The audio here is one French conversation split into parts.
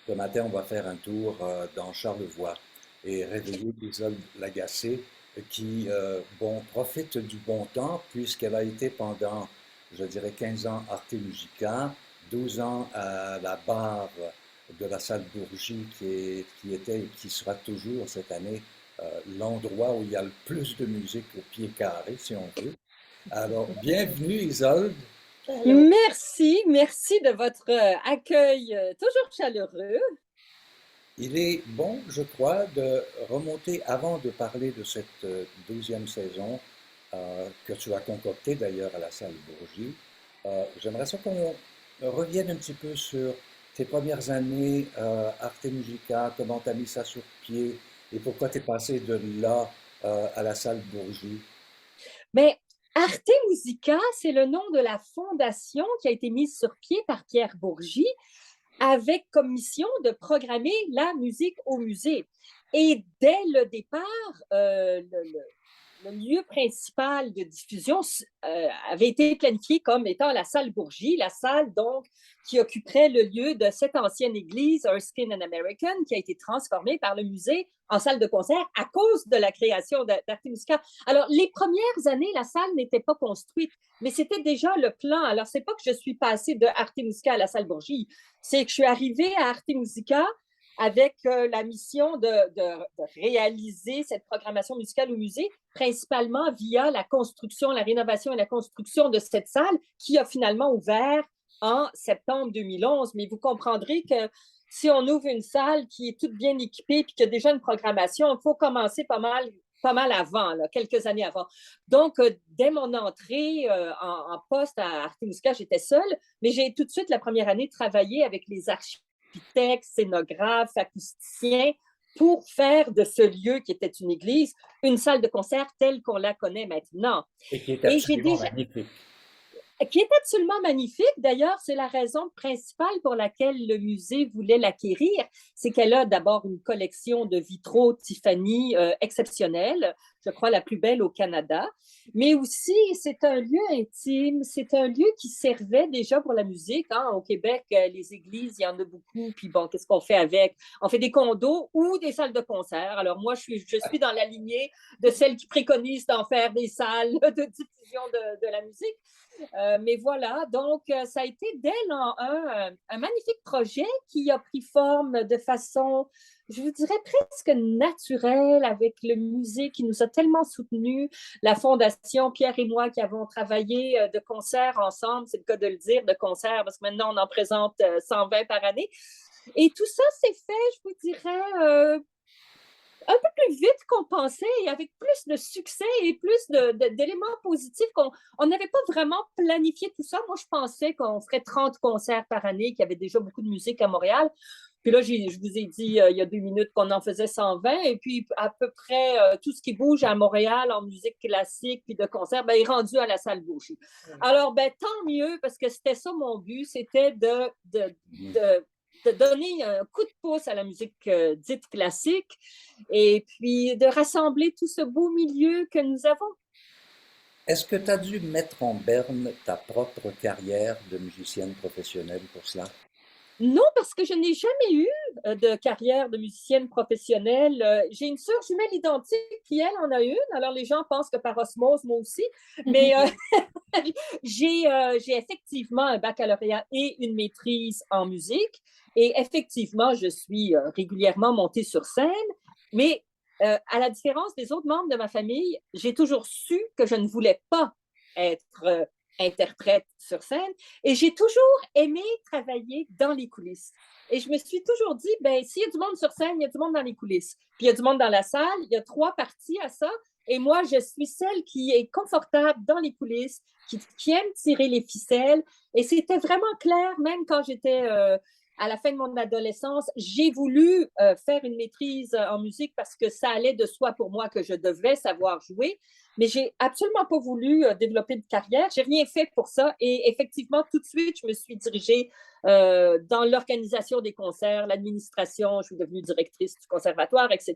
Ce matin, on va faire un tour dans Charlevoix et réveiller Isolde Lagacé qui, bon, profite du bon temps puisqu'elle a été pendant, je dirais, 15 ans Arte Musica, 12 ans à la barre de la salle Bourgie qui était et qui sera toujours cette année l'endroit où il y a le plus de musique au pied carré, si on veut. Alors, bienvenue Isolde. Merci de votre accueil toujours chaleureux. Il est bon, je crois, de remonter avant de parler de cette 12e saison que tu as concoctée d'ailleurs à la salle Bourgie. J'aimerais ça qu'on revienne un petit peu sur tes premières années Arte Musica, comment tu as mis ça sur pied et pourquoi tu es passé de là à la salle Bourgie. Mais Arte Musica, c'est le nom de la fondation qui a été mise sur pied par Pierre Bourgie avec comme mission de programmer la musique au musée. Et dès le départ, le lieu principal de diffusion avait été planifié comme étant la salle Bourgie, la salle donc qui occuperait le lieu de cette ancienne église Erskine and American qui a été transformée par le musée en salle de concert à cause de la création d'Arte Musica. Alors, les premières années, la salle n'était pas construite, mais c'était déjà le plan. Alors, c'est pas que je suis passée de Arte Musica à la salle Bourgie, c'est que je suis arrivée à Arte Musica avec la mission de réaliser cette programmation musicale au musée, principalement via la construction, la rénovation et la construction de cette salle qui a finalement ouvert en septembre 2011. Mais vous comprendrez que si on ouvre une salle qui est toute bien équipée et qui a déjà une programmation, il faut commencer pas mal avant, là, quelques années avant. Donc, dès mon entrée en poste à Arte Musica, j'étais seule, mais j'ai tout de suite, la première année, travaillé avec les architectes, scénographes, acousticiens, pour faire de ce lieu qui était une église une salle de concert telle qu'on la connaît maintenant. Et qui est Et j'ai absolument déjà, magnifique. qui est absolument magnifique. D'ailleurs, c'est la raison principale pour laquelle le musée voulait l'acquérir. C'est qu'elle a d'abord une collection de vitraux Tiffany exceptionnelle, je crois la plus belle au Canada. Mais aussi, c'est un lieu intime, c'est un lieu qui servait déjà pour la musique. Hein. Au Québec, les églises, il y en a beaucoup. Puis bon, qu'est-ce qu'on fait avec? On fait des condos ou des salles de concert. Alors moi, je suis dans la lignée de celles qui préconisent d'en faire des salles de diffusion de la musique. Mais voilà, donc ça a été dès l'an 1 un magnifique projet qui a pris forme de façon, je vous dirais, presque naturelle avec le musée qui nous a tellement soutenus, la Fondation, Pierre et moi qui avons travaillé de concert ensemble, c'est le cas de le dire, de concert, parce que maintenant on en présente 120 par année. Et tout ça s'est fait, je vous dirais, un peu plus vite qu'on pensait et avec plus de succès et plus d'éléments positifs on n'avait pas vraiment planifié tout ça. Moi, je pensais qu'on ferait 30 concerts par année, qu'il y avait déjà beaucoup de musique à Montréal. Puis là, je vous ai dit il y a 2 minutes qu'on en faisait 120. Et puis, à peu près tout ce qui bouge à Montréal en musique classique puis de concert, ben, est rendu à la salle Boucher. Alors, ben, tant mieux, parce que c'était ça mon but, c'était de donner un coup de pouce à la musique dite classique et puis de rassembler tout ce beau milieu que nous avons. Est-ce que tu as dû mettre en berne ta propre carrière de musicienne professionnelle pour cela? Non, parce que je n'ai jamais eu de carrière de musicienne professionnelle. J'ai une sœur jumelle identique qui, elle, en a une. Alors, les gens pensent que par osmose, moi aussi. Mais j'ai effectivement un baccalauréat et une maîtrise en musique. Et effectivement, je suis régulièrement montée sur scène. Mais à la différence des autres membres de ma famille, j'ai toujours su que je ne voulais pas être interprète sur scène. Et j'ai toujours aimé travailler dans les coulisses. Et je me suis toujours dit, ben, s'il y a du monde sur scène, il y a du monde dans les coulisses. Puis il y a du monde dans la salle. Il y a trois parties à ça. Et moi, je suis celle qui est confortable dans les coulisses, qui aime tirer les ficelles. Et c'était vraiment clair, même quand j'étais à la fin de mon adolescence, j'ai voulu faire une maîtrise en musique parce que ça allait de soi pour moi que je devais savoir jouer. Mais j'ai absolument pas voulu développer de carrière. J'ai rien fait pour ça. Et effectivement, tout de suite, je me suis dirigée dans l'organisation des concerts, l'administration. Je suis devenue directrice du conservatoire, etc.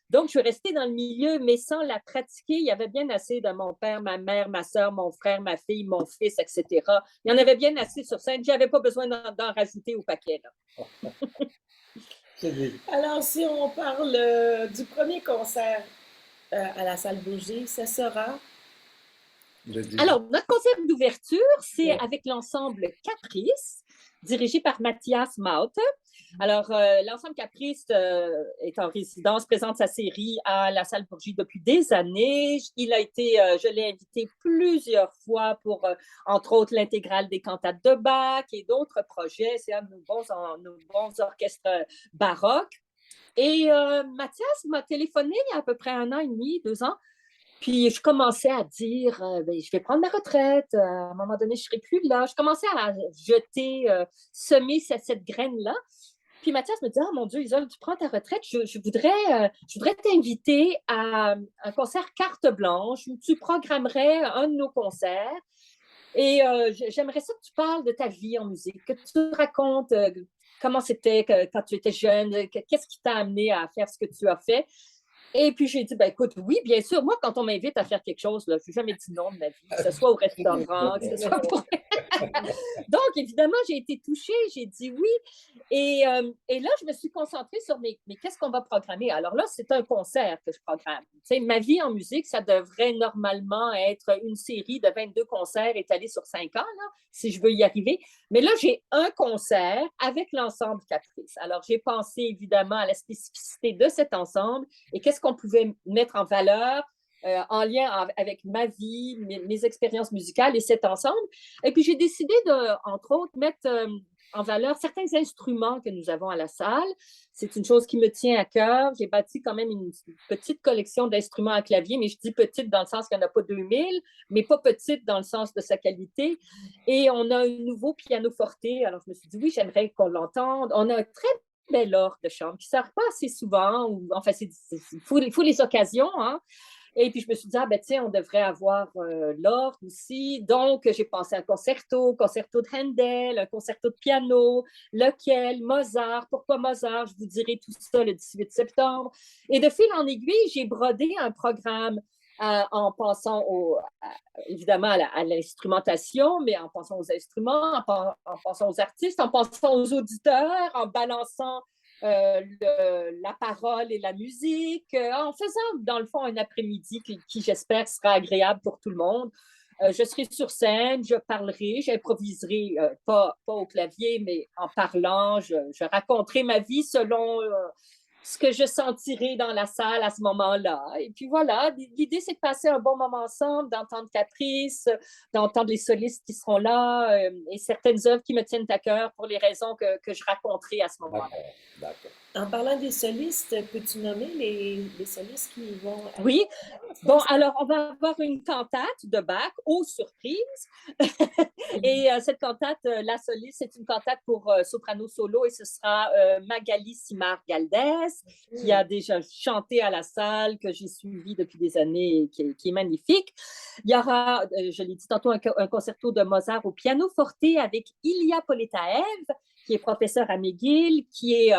Donc, je suis restée dans le milieu, mais sans la pratiquer. Il y avait bien assez de mon père, ma mère, ma soeur, mon frère, ma fille, mon fils, etc. Il y en avait bien assez sur scène. Je n'avais pas besoin d'en rajouter au paquet. Là. Oui, Alors, si on parle du premier concert à la salle Bourget, ce sera... le 18. Alors, notre concept d'ouverture, c'est Oui. avec l'ensemble Caprice, dirigé par Mathias Maute. Alors, l'ensemble Caprice est en résidence, présente sa série à la salle Bourgie depuis des années. Il a été, je l'ai invité plusieurs fois pour, entre autres, l'intégrale des cantates de Bach et d'autres projets. C'est un de nos bons orchestres baroques. Et Mathias m'a téléphoné il y a à peu près 1 an et demi, 2 ans. Puis je commençais à dire, ben, je vais prendre ma retraite, à un moment donné, je ne serai plus là. Je commençais à jeter, semer cette graine-là. Puis Mathias me dit, oh mon Dieu, Isole, tu prends ta retraite, je voudrais t'inviter à un concert carte blanche où tu programmerais un de nos concerts. Et j'aimerais ça que tu parles de ta vie en musique, que tu racontes comment c'était quand tu étais jeune, qu'est-ce qui t'a amené à faire ce que tu as fait. Et puis, j'ai dit, ben, écoute, oui, bien sûr. Moi, quand on m'invite à faire quelque chose, là, je n'ai jamais dit non de ma vie, que ce soit au restaurant, que ce soit pour... Donc, évidemment, j'ai été touchée, j'ai dit oui. Et là, je me suis concentrée sur mais qu'est-ce qu'on va programmer? Alors là, c'est un concert que je programme. Tu sais, ma vie en musique, ça devrait normalement être une série de 22 concerts étalés sur 5 ans, là, si je veux y arriver. Mais là, j'ai un concert avec l'ensemble Caprice. Alors, j'ai pensé évidemment à la spécificité de cet ensemble et qu'est-ce qu'on pouvait mettre en valeur en lien avec ma vie, mes expériences musicales et cet ensemble. Et puis, j'ai décidé de, entre autres, mettre en valeur certains instruments que nous avons à la salle. C'est une chose qui me tient à cœur. J'ai bâti quand même une petite collection d'instruments à clavier, mais je dis petite dans le sens qu'il n'y en a pas 2000, mais pas petite dans le sens de sa qualité. Et on a un nouveau piano forte. Alors, je me suis dit, oui, j'aimerais qu'on l'entende. On a un très bel orgue de chambre qui ne sort pas assez souvent. Ou, enfin, il faut les occasions, hein. Et puis, je me suis dit, ah, ben, tiens, on devrait avoir l'orgue aussi. Donc, j'ai pensé à un concerto de Handel, un concerto de piano, lequel, Mozart. Pourquoi Mozart? Je vous dirai tout ça le 18 septembre. Et de fil en aiguille, j'ai brodé un programme en pensant évidemment à l'instrumentation, mais en pensant aux instruments, en pensant aux artistes, en pensant aux auditeurs, en balançant la parole et la musique, en faisant, dans le fond, un après-midi qui j'espère, sera agréable pour tout le monde. Je serai sur scène, je parlerai, j'improviserai, pas au clavier, mais en parlant, je raconterai ma vie selon ce que je sentirai dans la salle à ce moment-là. Et puis voilà, l'idée, c'est de passer un bon moment ensemble, d'entendre Caprice, d'entendre les solistes qui seront là et certaines œuvres qui me tiennent à cœur pour les raisons que je raconterai à ce moment-là. D'accord, d'accord. En parlant des solistes, peux-tu nommer les solistes qui vont Oui, être bon, alors on va avoir une cantate de Bach, aux surprises. Et cette cantate, La Soliste, c'est une cantate pour soprano solo et ce sera Magali Simard Galdès qui a déjà chanté à la salle, que j'ai suivi depuis des années et qui est magnifique. Il y aura, je l'ai dit tantôt, un concerto de Mozart au piano forte avec Ilya Poletaev, qui est professeur à McGill, qui est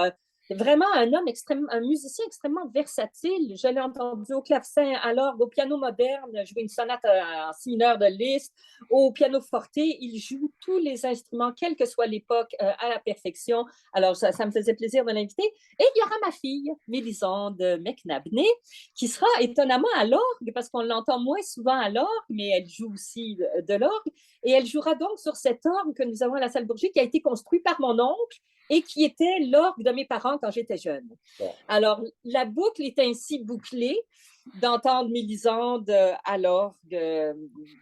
vraiment un musicien extrêmement versatile. Je l'ai entendu au clavecin, à l'orgue, au piano moderne, jouer une sonate en si mineur de Liszt, au piano forte. Il joue tous les instruments, quelle que soit l'époque, à la perfection. Alors, ça me faisait plaisir de l'inviter. Et il y aura ma fille, Mélisande McNabney, qui sera étonnamment à l'orgue, parce qu'on l'entend moins souvent à l'orgue, mais elle joue aussi de l'orgue. Et elle jouera donc sur cet orgue que nous avons à la salle Bourget, qui a été construit par mon oncle, et qui était l'orgue de mes parents quand j'étais jeune. Bon, Alors, la boucle est ainsi bouclée d'entendre Mélisande à l'orgue,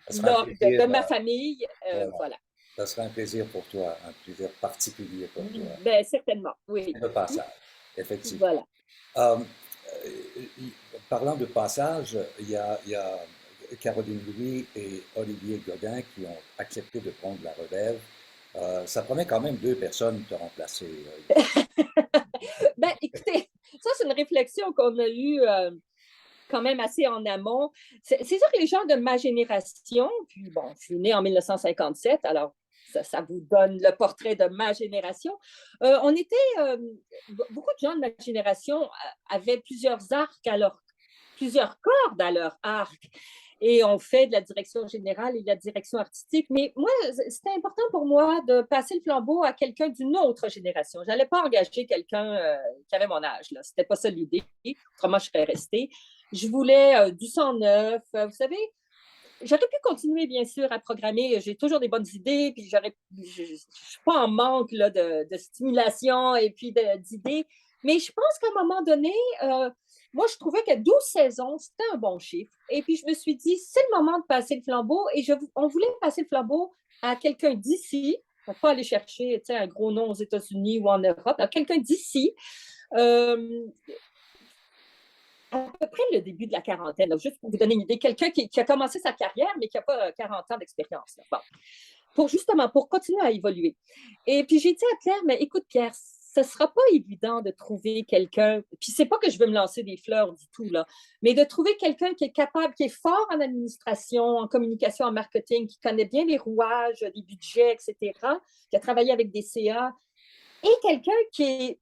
ça sera un l'orgue plaisir, de ma famille. voilà. Voilà. Ça sera un plaisir pour toi, un plaisir particulier pour toi. Ben, certainement, oui. Le passage, effectivement. Voilà. Euh, Parlant de passage, il y a Caroline Louis et Olivier Godin qui ont accepté de prendre la relève. Ça promet quand même deux personnes de te remplacer. Ben, écoutez, ça, c'est une réflexion qu'on a eue quand même assez en amont. C'est sûr que les gens de ma génération, puis bon, je suis née en 1957, alors ça vous donne le portrait de ma génération. On était, beaucoup de gens de ma génération avaient plusieurs arcs à leur, plusieurs cordes à leur arc. et on fait de la direction générale et de la direction artistique. Mais moi, c'était important pour moi de passer le flambeau à quelqu'un d'une autre génération. Je n'allais pas engager quelqu'un qui avait mon âge. Ce n'était pas ça l'idée. Autrement, je serais restée. Je voulais du sang neuf. Vous savez, j'aurais pu continuer, bien sûr, à programmer. J'ai toujours des bonnes idées, puis je ne suis pas en manque là, de stimulation et puis d'idées. Mais je pense qu'à un moment donné, moi, je trouvais que 12 saisons, c'était un bon chiffre. Et puis, je me suis dit, c'est le moment de passer le flambeau. Et on voulait passer le flambeau à quelqu'un d'ici. On ne pas aller chercher un gros nom aux États-Unis ou en Europe, à quelqu'un d'ici. À peu près le début de la quarantaine, là, juste pour vous donner une idée, quelqu'un qui a commencé sa carrière, mais qui n'a pas 40 ans d'expérience. Bon, pour continuer à évoluer. Et puis j'ai dit à Pierre, mais écoute Pierre, ce ne sera pas évident de trouver quelqu'un, puis c'est pas que je veux me lancer des fleurs du tout, là, mais de trouver quelqu'un qui est capable, qui est fort en administration, en communication, en marketing, qui connaît bien les rouages, les budgets, etc., qui a travaillé avec des CA, et quelqu'un qui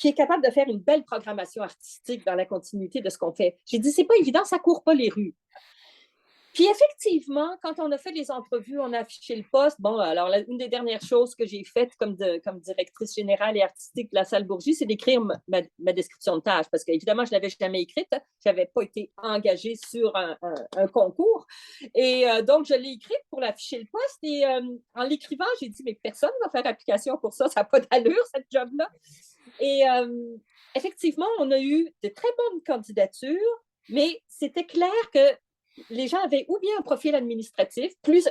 est capable de faire une belle programmation artistique dans la continuité de ce qu'on fait. J'ai dit, c'est pas évident, ça court pas les rues. Puis effectivement, quand on a fait les entrevues, on a affiché le poste. Bon, alors une des dernières choses que j'ai faites comme directrice générale et artistique de la salle Bourgie, c'est d'écrire ma description de tâche, parce qu'évidemment, je ne l'avais jamais écrite. Je n'avais pas été engagée sur un concours. Et donc, je l'ai écrite pour l'afficher le poste. Et en l'écrivant, j'ai dit, mais personne ne va faire application pour ça n'a pas d'allure, cette job-là. Et effectivement, on a eu de très bonnes candidatures, mais c'était clair que les gens avaient ou bien un profil administratif plus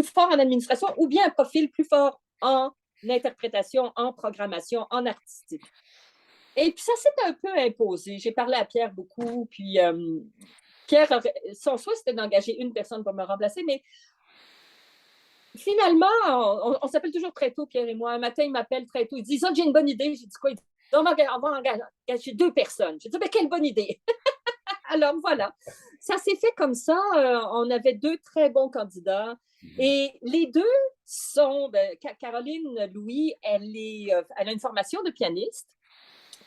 fort en administration, ou bien un profil plus fort en interprétation, en programmation, en artistique. Et puis ça s'est un peu imposé. J'ai parlé à Pierre beaucoup, puis Pierre, son souhait, c'était d'engager une personne pour me remplacer, mais finalement, on s'appelle toujours très tôt, Pierre et moi. Un matin, il m'appelle très tôt. Il dit, ça, j'ai une bonne idée. J'ai dit quoi? Il dit, on va engager 2 personnes. J'ai dit, mais quelle bonne idée! Alors voilà, ça s'est fait comme ça. On avait 2 très bons candidats. Et les 2 sont, Caroline Louis, elle a une formation de pianiste,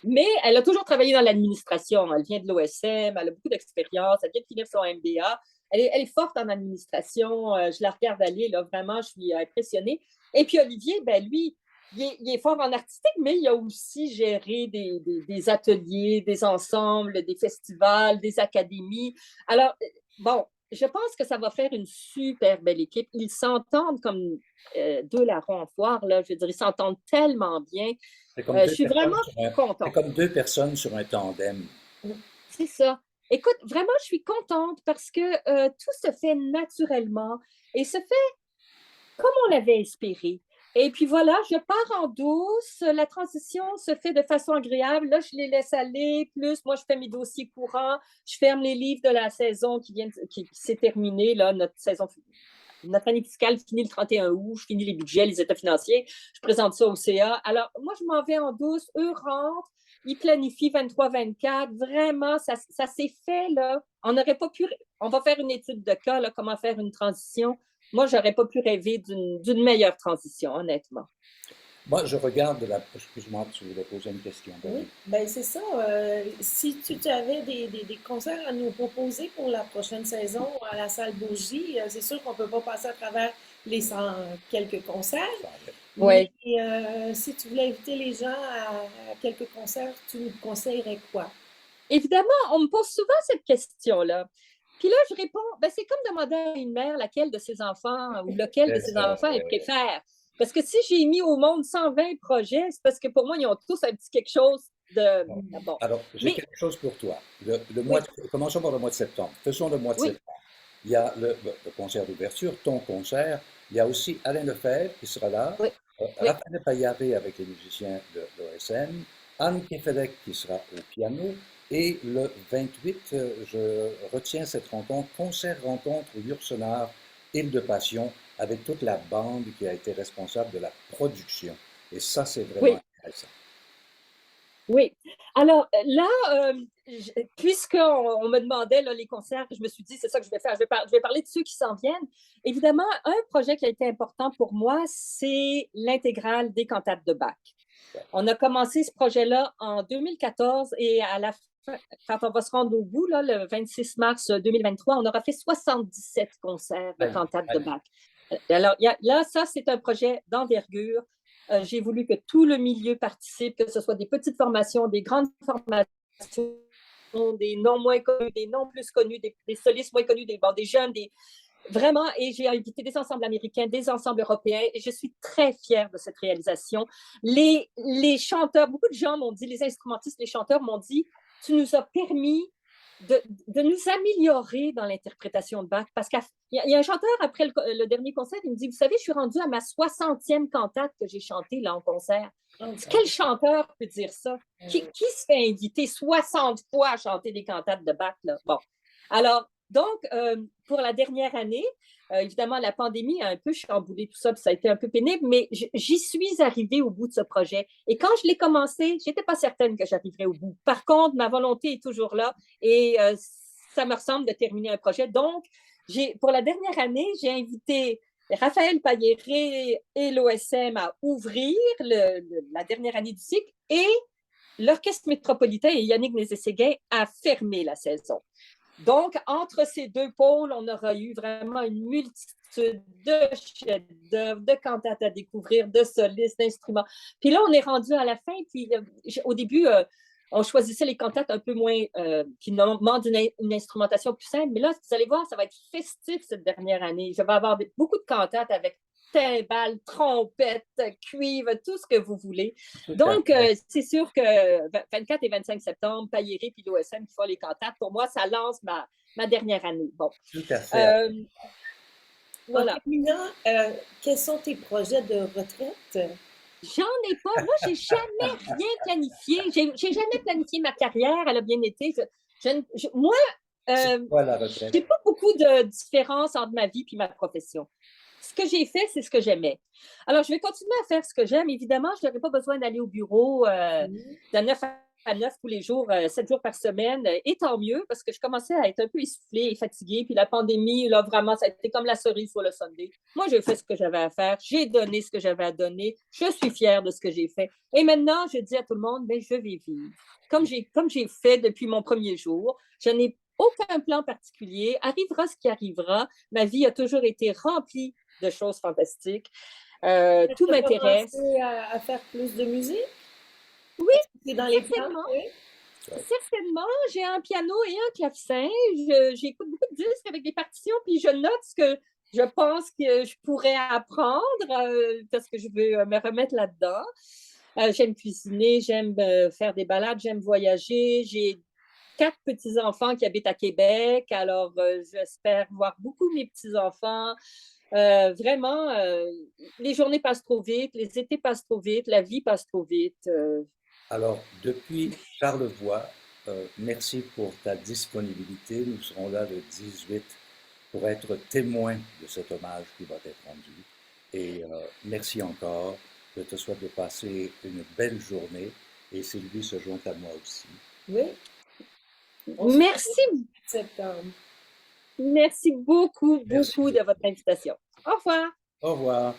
mais elle a toujours travaillé dans l'administration. Elle vient de l'OSM, elle a beaucoup d'expérience, elle vient de finir son MBA. Elle est forte en administration. Je la regarde aller, là, vraiment, je suis impressionnée. Et puis Olivier, lui, il est fort en artistique, mais il a aussi géré des ateliers, des ensembles, des festivals, des académies. Alors, bon, je pense que ça va faire une super belle équipe. Ils s'entendent comme 2 larrons en foire, là. Je veux dire, ils s'entendent tellement bien. Je suis vraiment contente. C'est comme 2 personnes sur un tandem. C'est ça. Écoute, vraiment, je suis contente parce que tout se fait naturellement et se fait comme on l'avait espéré. Et puis voilà, je pars en douce, la transition se fait de façon agréable. Là, je les laisse aller, plus moi, je fais mes dossiers courants, je ferme les livres de la saison qui s'est terminée, là, notre année fiscale finit le 31 août, je finis les budgets, les états financiers, je présente ça au CA. Alors, moi, je m'en vais en douce, eux rentrent, ils planifient 23-24, vraiment, ça s'est fait, là. On va faire une étude de cas, là, comment faire une transition. Moi, je n'aurais pas pu rêver d'une meilleure transition, honnêtement. Moi, je regarde Excuse-moi, tu voulais poser une question. Oui, c'est ça. Si tu avais des concerts à nous proposer pour la prochaine saison à la salle Bourgie, c'est sûr qu'on ne peut pas passer à travers les 100 quelques concerts. Oui. Mais si tu voulais inviter les gens à quelques concerts, tu nous conseillerais quoi? Évidemment, on me pose souvent cette question-là. Puis là, je réponds, c'est comme demander à une mère laquelle de ses enfants ou lequel de ses enfants elle préfère. Parce que si j'ai mis au monde 120 projets, c'est parce que pour moi, ils ont tous un petit quelque chose de bon. Alors, j'ai quelque chose pour toi. Commençons par le mois de septembre. Faisons le mois de septembre. Il y a le concert d'ouverture, ton concert. Il y a aussi Alain Lefebvre qui sera là. Raphaël Payaré avec les musiciens de l'OSM. Anne Kefelec qui sera au piano. Et le 28, je retiens cette rencontre, concert-rencontre Yursenar, Île de Passion, avec toute la bande qui a été responsable de la production. Et ça, c'est vraiment intéressant. Oui. Alors là, puisqu'on me demandait là, les concerts, je me suis dit, c'est ça que je vais faire. Je vais parler de ceux qui s'en viennent. Évidemment, un projet qui a été important pour moi, c'est l'intégrale des cantates de Bach. On a commencé ce projet-là en 2014 et à la quand on va se rendre au bout, là, le 26 mars 2023, on aura fait 77 concerts de cantates de Bach. Alors, là, ça, c'est un projet d'envergure. J'ai voulu que tout le milieu participe, que ce soit des petites formations, des grandes formations, des noms moins connus, des noms plus connus, des solistes moins connus, des jeunes, vraiment, et j'ai invité des ensembles américains, des ensembles européens, et je suis très fière de cette réalisation. Les chanteurs, beaucoup de gens m'ont dit, les instrumentistes, les chanteurs m'ont dit, tu nous as permis de nous améliorer dans l'interprétation de Bach, parce qu'il y a un chanteur, après le dernier concert, il me dit, vous savez, je suis rendue à ma 60e cantate que j'ai chantée là en concert. Quel chanteur peut dire ça? Qui se fait inviter 60 fois à chanter des cantates de Bach, là? Bon, alors, donc, pour la dernière année, évidemment, la pandémie a un peu chamboulé tout ça, puis ça a été un peu pénible, mais j'y suis arrivée au bout de ce projet. Et quand je l'ai commencé, je n'étais pas certaine que j'arriverais au bout. Par contre, ma volonté est toujours là et ça me ressemble de terminer un projet. Donc, pour la dernière année, j'ai invité Raphaël Pailléré et l'OSM à ouvrir la dernière année du cycle et l'Orchestre métropolitain et Yannick Nézet-Séguin à fermer la saison. Donc, entre ces deux pôles, on aura eu vraiment une multitude de chefs-d'œuvre, de cantates à découvrir, de solistes, d'instruments. Puis là, on est rendu à la fin. Puis au début, on choisissait les cantates un peu moins, qui demandent une instrumentation plus simple. Mais là, vous allez voir, ça va être festif cette dernière année. Je vais avoir beaucoup de cantates avec timbales, trompettes, cuivre, tout ce que vous voulez. Donc, c'est sûr que 24 et 25 septembre, Pailléré puis l'OSM qui font les cantates, pour moi, ça lance ma dernière année. Bon. Tout à fait. Voilà. En terminant, quels sont tes projets de retraite? J'en ai pas. Moi, j'ai jamais rien planifié. J'ai jamais planifié ma carrière. Elle a bien été. Moi, j'ai pas beaucoup de différence entre ma vie et ma profession. Ce que j'ai fait, c'est ce que j'aimais. Alors, je vais continuer à faire ce que j'aime. Évidemment, je n'aurai pas besoin d'aller au bureau de 9 à 9 tous les jours, 7 jours par semaine. Et tant mieux, parce que je commençais à être un peu essoufflée et fatiguée. Puis la pandémie, là, vraiment, ça a été comme la cerise sur le sundae. Moi, j'ai fait ce que j'avais à faire. J'ai donné ce que j'avais à donner. Je suis fière de ce que j'ai fait. Et maintenant, je dis à tout le monde, ben, je vais vivre. Comme j'ai fait depuis mon premier jour. Je n'ai aucun plan particulier. Arrivera ce qui arrivera. Ma vie a toujours été remplie de choses fantastiques. Tout m'intéresse. À faire plus de musique? Oui, c'est dans les certainement. plans, oui? Certainement. J'ai un piano et un clavecin. J'écoute beaucoup de disques avec des partitions, puis je note ce que je pense que je pourrais apprendre parce que je veux me remettre là-dedans. J'aime cuisiner, j'aime faire des balades, j'aime voyager. J'ai 4 petits-enfants qui habitent à Québec, alors j'espère voir beaucoup mes petits-enfants. Vraiment, les journées passent trop vite, les étés passent trop vite, la vie passe trop vite. Alors, depuis Charlevoix, merci pour ta disponibilité. Nous serons là le 18 pour être témoins de cet hommage qui va être rendu. Et merci encore. Je te souhaite de passer une belle journée. Et Sylvie se joint à moi aussi. Oui. Merci. Merci beaucoup, Merci. beaucoup de votre invitation. Au revoir. Au revoir.